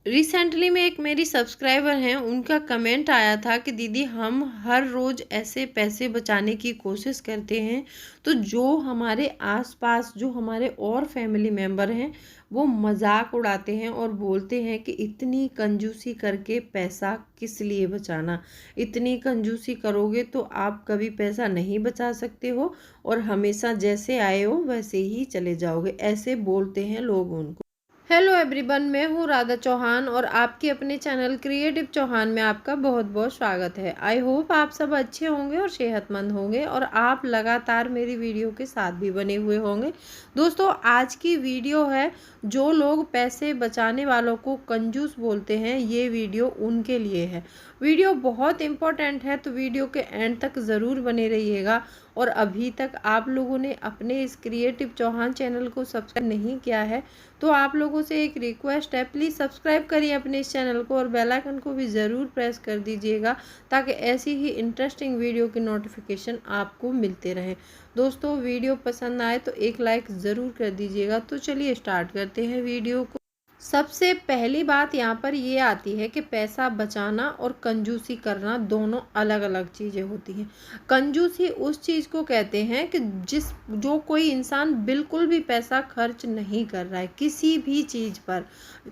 Recently में एक मेरी सब्सक्राइबर हैं, उनका कमेंट आया था कि दीदी हम हर रोज़ ऐसे पैसे बचाने की कोशिश करते हैं, तो जो हमारे आसपास जो हमारे और फैमिली मेंबर हैं, वो मजाक उड़ाते हैं और बोलते हैं कि इतनी कंजूसी करके पैसा किस लिए बचाना। इतनी कंजूसी करोगे तो आप कभी पैसा नहीं बचा सकते हो और हमेशा जैसे आए हो वैसे ही चले जाओगे, ऐसे बोलते हैं लोग उनको। हेलो एवरीवन, मैं हूँ राधा चौहान और आपके अपने चैनल क्रिएटिव चौहान में आपका बहुत बहुत स्वागत है। आई होप आप सब अच्छे होंगे और सेहतमंद होंगे और आप लगातार मेरी वीडियो के साथ भी बने हुए होंगे। दोस्तों, आज की वीडियो है, जो लोग पैसे बचाने वालों को कंजूस बोलते हैं, ये वीडियो उनके लिए है। वीडियो बहुत इंपॉर्टेंट है, तो वीडियो के एंड तक ज़रूर बने रहिएगा। और अभी तक आप लोगों ने अपने इस क्रिएटिव चौहान चैनल को सब्सक्राइब नहीं किया है, तो आप लोगों से एक रिक्वेस्ट है, प्लीज़ सब्सक्राइब करिए अपने इस चैनल को और बेल आइकन को भी ज़रूर प्रेस कर दीजिएगा, ताकि ऐसी ही इंटरेस्टिंग वीडियो के नोटिफिकेशन आपको मिलते रहें। दोस्तों, वीडियो पसंद आए तो एक लाइक ज़रूर कर दीजिएगा। तो चलिए स्टार्ट करते हैं वीडियो को। सबसे पहली बात यहाँ पर ये आती है कि पैसा बचाना और कंजूसी करना दोनों अलग अलग चीज़ें होती हैं। कंजूसी उस चीज़ को कहते हैं कि जो कोई इंसान बिल्कुल भी पैसा खर्च नहीं कर रहा है किसी भी चीज़ पर।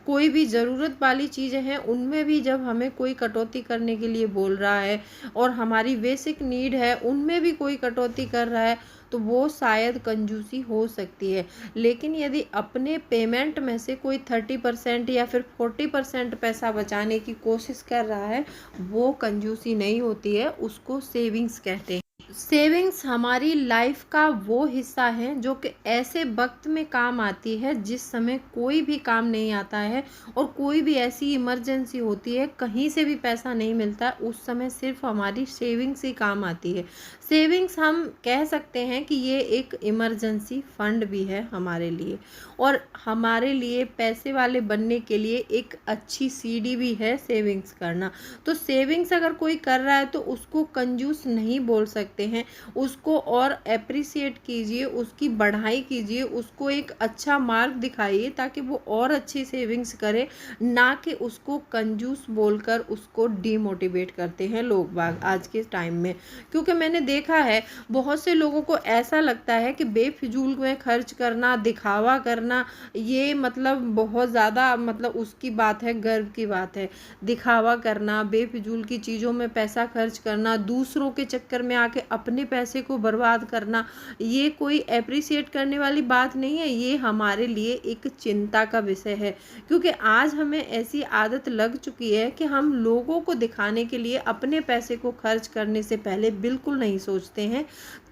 कोई भी ज़रूरत वाली चीज़ें हैं उनमें भी जब हमें कोई कटौती करने के लिए बोल रहा है, और हमारी बेसिक नीड है उनमें भी कोई कटौती कर रहा है, तो वो शायद कंजूसी हो सकती है। लेकिन यदि अपने पेमेंट में से कोई 30% या फिर 40% पैसा बचाने की कोशिश कर रहा है, वो कंजूसी नहीं होती है, उसको सेविंग्स कहते हैं। सेविंग्स हमारी लाइफ का वो हिस्सा है जो कि ऐसे वक्त में काम आती है जिस समय कोई भी काम नहीं आता है और कोई भी ऐसी इमरजेंसी होती है, कहीं से भी पैसा नहीं मिलता, उस समय सिर्फ हमारी सेविंग्स ही काम आती है। सेविंग्स हम कह सकते हैं कि ये एक इमरजेंसी फंड भी है हमारे लिए, और हमारे लिए पैसे वाले बनने के लिए एक अच्छी सीढ़ी भी है सेविंग्स करना। तो सेविंग्स अगर कोई कर रहा है तो उसको कंजूस नहीं बोल सकते हैं, उसको और अप्रिसिएट कीजिए, उसकी बढ़ाई कीजिए, उसको एक अच्छा मार्ग दिखाइए ताकि वो और अच्छी सेविंग्स करे, ना कि उसको कंजूस बोलकर उसको डीमोटिवेट करते हैं लोग बाग आज के टाइम में। क्योंकि मैंने देखा है बहुत से लोगों को ऐसा लगता है कि बेफिजूल में खर्च करना, दिखावा करना, ये मतलब बहुत ज़्यादा मतलब उसकी बात है, गर्व की बात है। दिखावा करना, बेफिजूल की चीज़ों में पैसा खर्च करना, दूसरों के चक्कर में आके अपने पैसे को बर्बाद करना, ये कोई एप्रिसिएट करने वाली बात नहीं है। ये हमारे लिए एक चिंता का विषय है, क्योंकि आज हमें ऐसी आदत लग चुकी है कि हम लोगों को दिखाने के लिए अपने पैसे को खर्च करने से पहले बिल्कुल नहीं सोचते हैं।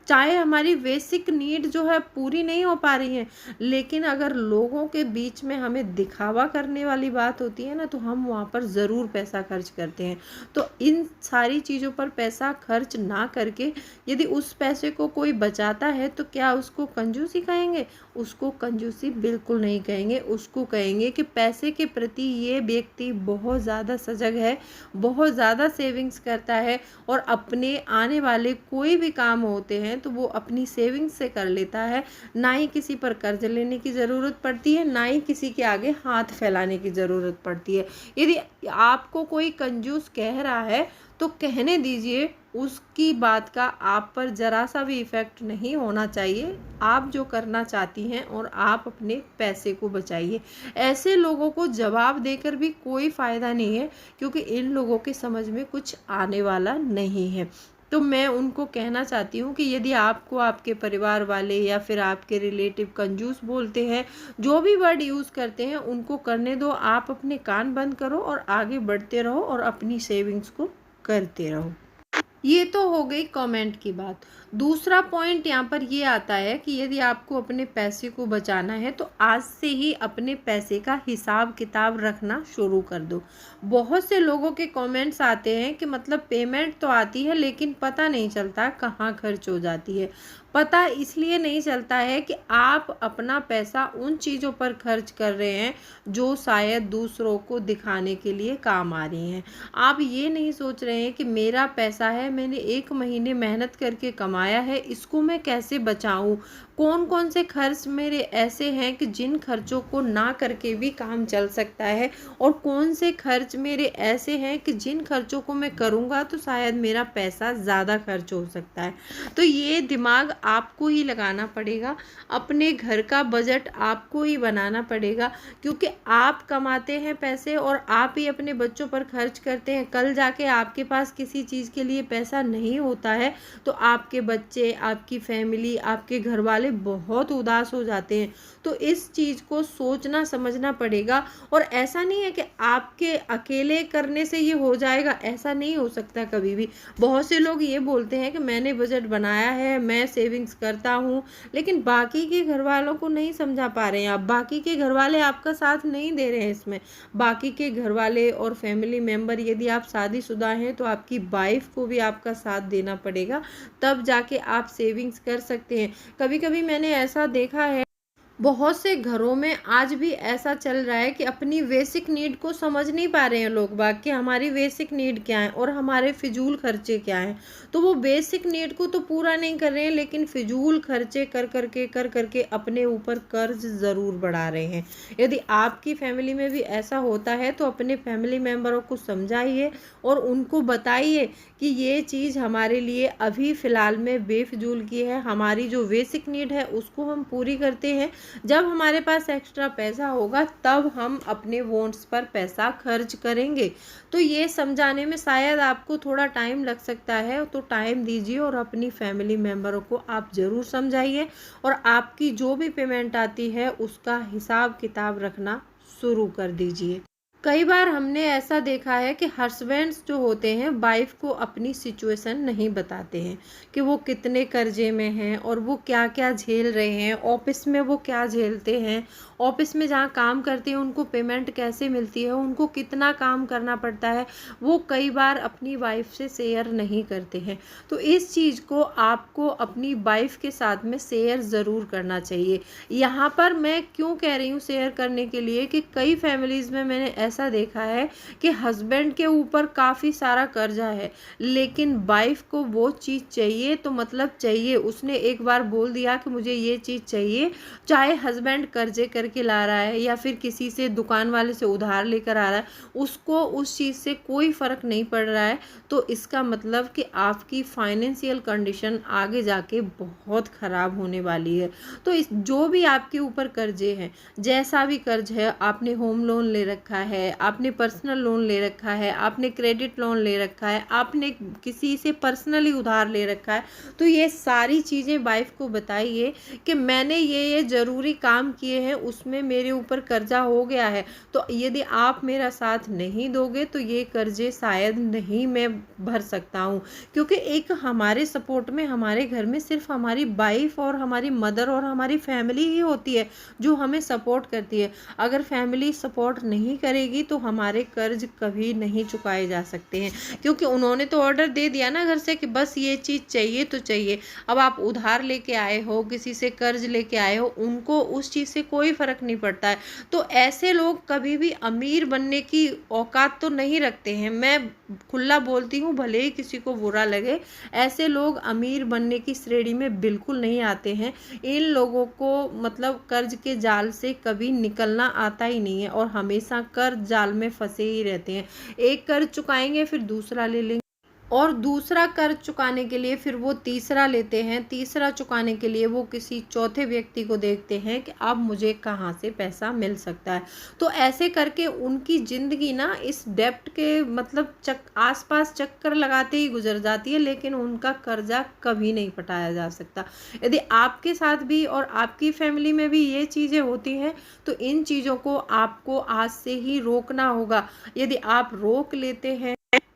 चाहे हमारी बेसिक नीड जो है पूरी नहीं हो पा रही है, लेकिन अगर लोगों के बीच में हमें दिखावा करने वाली बात होती है ना, तो हम वहाँ पर ज़रूर पैसा खर्च करते हैं। तो इन सारी चीज़ों पर पैसा खर्च ना करके यदि उस पैसे को कोई बचाता है, तो क्या उसको कंजूसी कहेंगे? उसको कंजूसी बिल्कुल नहीं कहेंगे, उसको कहेंगे कि पैसे के प्रति ये व्यक्ति बहुत ज़्यादा सजग है, बहुत ज़्यादा सेविंग्स करता है, और अपने आने वाले कोई भी काम होते हैं तो वो अपनी सेविंग्स से कर लेता है। ना ही किसी पर कर्ज लेने की ज़रूरत पड़ती है, ना ही किसी के आगे हाथ फैलाने की ज़रूरत पड़ती है। यदि आपको कोई कंजूस कह रहा है तो कहने दीजिए, उसकी बात का आप पर ज़रा सा भी इफ़ेक्ट नहीं होना चाहिए। आप जो करना चाहती हैं और आप अपने पैसे को बचाइए। ऐसे लोगों को जवाब देकर भी कोई फ़ायदा नहीं है, क्योंकि इन लोगों के समझ में कुछ आने वाला नहीं है। तो मैं उनको कहना चाहती हूँ कि यदि आपको आपके परिवार वाले या फिर आपके रिलेटिव कंजूस बोलते हैं, जो भी वर्ड यूज़ करते हैं, उनको करने दो। आप अपने कान बंद करो और आगे बढ़ते रहो और अपनी सेविंग्स को करते रहो। ये तो हो गई कमेंट की बात। दूसरा पॉइंट यहाँ पर ये आता है कि यदि आपको अपने पैसे को बचाना है तो आज से ही अपने पैसे का हिसाब किताब रखना शुरू कर दो। बहुत से लोगों के कमेंट्स आते हैं कि मतलब पेमेंट तो आती है लेकिन पता नहीं चलता कहाँ खर्च हो जाती है। पता इसलिए नहीं चलता है कि आप अपना पैसा उन चीज़ों पर खर्च कर रहे हैं जो शायद दूसरों को दिखाने के लिए काम आ रही हैं। आप ये नहीं सोच रहे हैं कि मेरा पैसा है, मैंने 1 महीने मेहनत करके कमाया है, इसको मैं कैसे बचाऊं? कौन कौन से खर्च मेरे ऐसे हैं कि जिन खर्चों को ना करके भी काम चल सकता है, और कौन से खर्च मेरे ऐसे हैं कि जिन खर्चों को मैं करूँगा तो शायद मेरा पैसा ज़्यादा खर्च हो सकता है। तो ये दिमाग आपको ही लगाना पड़ेगा, अपने घर का बजट आपको ही बनाना पड़ेगा, क्योंकि आप कमाते हैं पैसे और आप ही अपने बच्चों पर खर्च करते हैं। कल जाके आपके पास किसी चीज़ के लिए पैसा नहीं होता है तो आपके बच्चे, आपकी फैमिली, आपके घर वाले बहुत उदास हो जाते हैं। तो इस चीज़ को सोचना समझना पड़ेगा, और ऐसा नहीं है कि आपके अकेले करने से ये हो जाएगा, ऐसा नहीं हो सकता कभी भी। बहुत से लोग ये बोलते हैं कि मैंने बजट बनाया है, मैं सेविंग्स करता हूँ, लेकिन बाकी के घर वालों को नहीं समझा पा रहे हैं आप। बाकी के घर वाले आपका साथ नहीं दे रहे हैं इसमें। बाकी के घर वाले और फैमिली मेम्बर, यदि आप शादीशुदा हैं तो आपकी वाइफ को भी आपका साथ देना पड़ेगा, तब जाके आप सेविंग्स कर सकते हैं। कभी कभी मैंने ऐसा देखा है, बहुत से घरों में आज भी ऐसा चल रहा है कि अपनी बेसिक नीड को समझ नहीं पा रहे हैं लोग बाग कि हमारी बेसिक नीड क्या है और हमारे फिजूल खर्चे क्या हैं। तो वो बेसिक नीड को तो पूरा नहीं कर रहे हैं, लेकिन फिजूल खर्चे कर करके अपने ऊपर कर्ज ज़रूर बढ़ा रहे हैं। यदि आपकी फैमिली में भी ऐसा होता है तो अपने फैमिली मेम्बरों को समझाइए और उनको बताइए कि ये चीज़ हमारे लिए अभी फ़िलहाल में बेफिजूल की है। हमारी जो बेसिक नीड है उसको हम पूरी करते हैं, जब हमारे पास एक्स्ट्रा पैसा होगा तब हम अपने वॉन्ट्स पर पैसा खर्च करेंगे। तो ये समझाने में शायद आपको थोड़ा टाइम लग सकता है, तो टाइम दीजिए और अपनी फैमिली मेम्बरों को आप ज़रूर समझाइए, और आपकी जो भी पेमेंट आती है उसका हिसाब किताब रखना शुरू कर दीजिए। कई बार हमने ऐसा देखा है कि हस्बैंड्स जो होते हैं वाइफ को अपनी सिचुएशन नहीं बताते हैं कि वो कितने कर्जे में हैं और वो क्या क्या झेल रहे हैं, ऑफिस में वो क्या झेलते हैं, ऑफिस में जहाँ काम करते हैं उनको पेमेंट कैसे मिलती है, उनको कितना काम करना पड़ता है, वो कई बार अपनी वाइफ से शेयर नहीं करते हैं। तो इस चीज़ को आपको अपनी वाइफ के साथ में शेयर ज़रूर करना चाहिए। यहाँ पर मैं क्यों कह रही हूँ शेयर करने के लिए, कि कई फैमिलीज़ में मैंने ऐसा देखा है कि हस्बैंड के ऊपर काफ़ी सारा कर्जा है, लेकिन वाइफ को वो चीज़ चाहिए तो मतलब चाहिए। उसने एक बार बोल दिया कि मुझे ये चीज़ चाहिए, चाहे हस्बैंड कर्जे करके ला रहा है या फिर किसी से दुकान वाले से उधार लेकर आ रहा है, उसको उस चीज़ से कोई फ़र्क नहीं पड़ रहा है। तो इसका मतलब कि आपकी फाइनेंशियल कंडीशन आगे जाके बहुत ख़राब होने वाली है। तो इस जो भी आपके ऊपर कर्जे हैं, जैसा भी कर्ज है, आपने होम लोन ले रखा है, आपने पर्सनल लोन ले रखा है, आपने क्रेडिट लोन ले रखा है, आपने किसी से पर्सनली उधार ले रखा है, तो ये सारी चीज़ें वाइफ को बताइए कि मैंने ये ज़रूरी काम किए हैं, उसमें मेरे ऊपर कर्जा हो गया है, तो यदि आप मेरा साथ नहीं दोगे तो ये कर्जे शायद नहीं मैं भर सकता हूँ। क्योंकि एक हमारे सपोर्ट में हमारे घर में सिर्फ हमारी वाइफ और हमारी मदर और हमारी फैमिली ही होती है जो हमें सपोर्ट करती है। अगर फैमिली सपोर्ट नहीं करेगी तो हमारे कर्ज कभी नहीं चुकाए जा सकते हैं, क्योंकि उन्होंने तो ऑर्डर दे दिया ना घर से कि बस ये चीज़ चाहिए तो चाहिए। अब आप उधार लेके आए हो, किसी से कर्ज लेके आए हो, उनको उस चीज़ से कोई फ़र्क नहीं पड़ता है। तो ऐसे लोग कभी भी अमीर बनने की औकात तो नहीं रखते हैं। मैं खुला बोलती हूँ, भले ही किसी को बुरा लगे, ऐसे लोग अमीर बनने की श्रेणी में बिल्कुल नहीं आते हैं। इन लोगों को मतलब कर्ज के जाल से कभी निकलना आता ही नहीं है और हमेशा कर्ज जाल में फंसे ही रहते हैं। एक कर्ज चुकाएंगे फिर दूसरा ले लेंगे, और दूसरा कर्ज चुकाने के लिए फिर वो तीसरा लेते हैं, तीसरा चुकाने के लिए वो किसी चौथे व्यक्ति को देखते हैं कि अब मुझे कहाँ से पैसा मिल सकता है। तो ऐसे करके उनकी ज़िंदगी ना इस डेब्ट के मतलब आसपास चक्कर लगाते ही गुजर जाती है, लेकिन उनका कर्जा कभी नहीं पटाया जा सकता। यदि आपके साथ भी और आपकी फैमिली में भी ये चीज़ें होती हैं तो इन चीज़ों को आपको आज से ही रोकना होगा। यदि आप रोक लेते हैं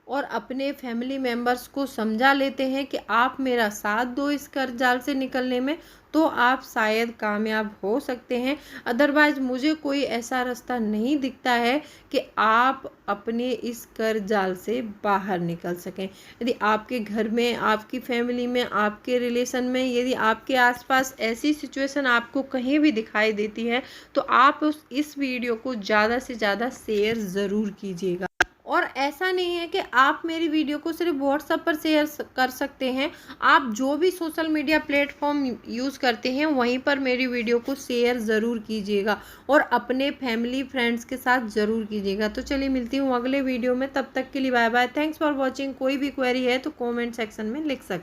और अपने फैमिली मेम्बर्स को समझा लेते हैं कि आप मेरा साथ दो इस कर्ज जाल से निकलने में, तो आप शायद कामयाब हो सकते हैं। अदरवाइज़ मुझे कोई ऐसा रास्ता नहीं दिखता है कि आप अपने इस कर्ज जाल से बाहर निकल सकें। यदि आपके घर में, आपकी फैमिली में, आपके रिलेशन में, यदि आपके आसपास ऐसी सिचुएशन आपको कहीं भी दिखाई देती है, तो आप इस वीडियो को ज़्यादा से ज़्यादा शेयर ज़रूर कीजिएगा। और ऐसा नहीं है कि आप मेरी वीडियो को सिर्फ व्हाट्सएप पर शेयर कर सकते हैं, आप जो भी सोशल मीडिया प्लेटफॉर्म यूज़ करते हैं वहीं पर मेरी वीडियो को शेयर ज़रूर कीजिएगा और अपने फैमिली फ्रेंड्स के साथ ज़रूर कीजिएगा। तो चलिए मिलती हूँ अगले वीडियो में, तब तक के लिए bye bye. Thanks for watching. कोई भी क्वेरी है तो कॉमेंट सेक्शन में लिख सकते हैं।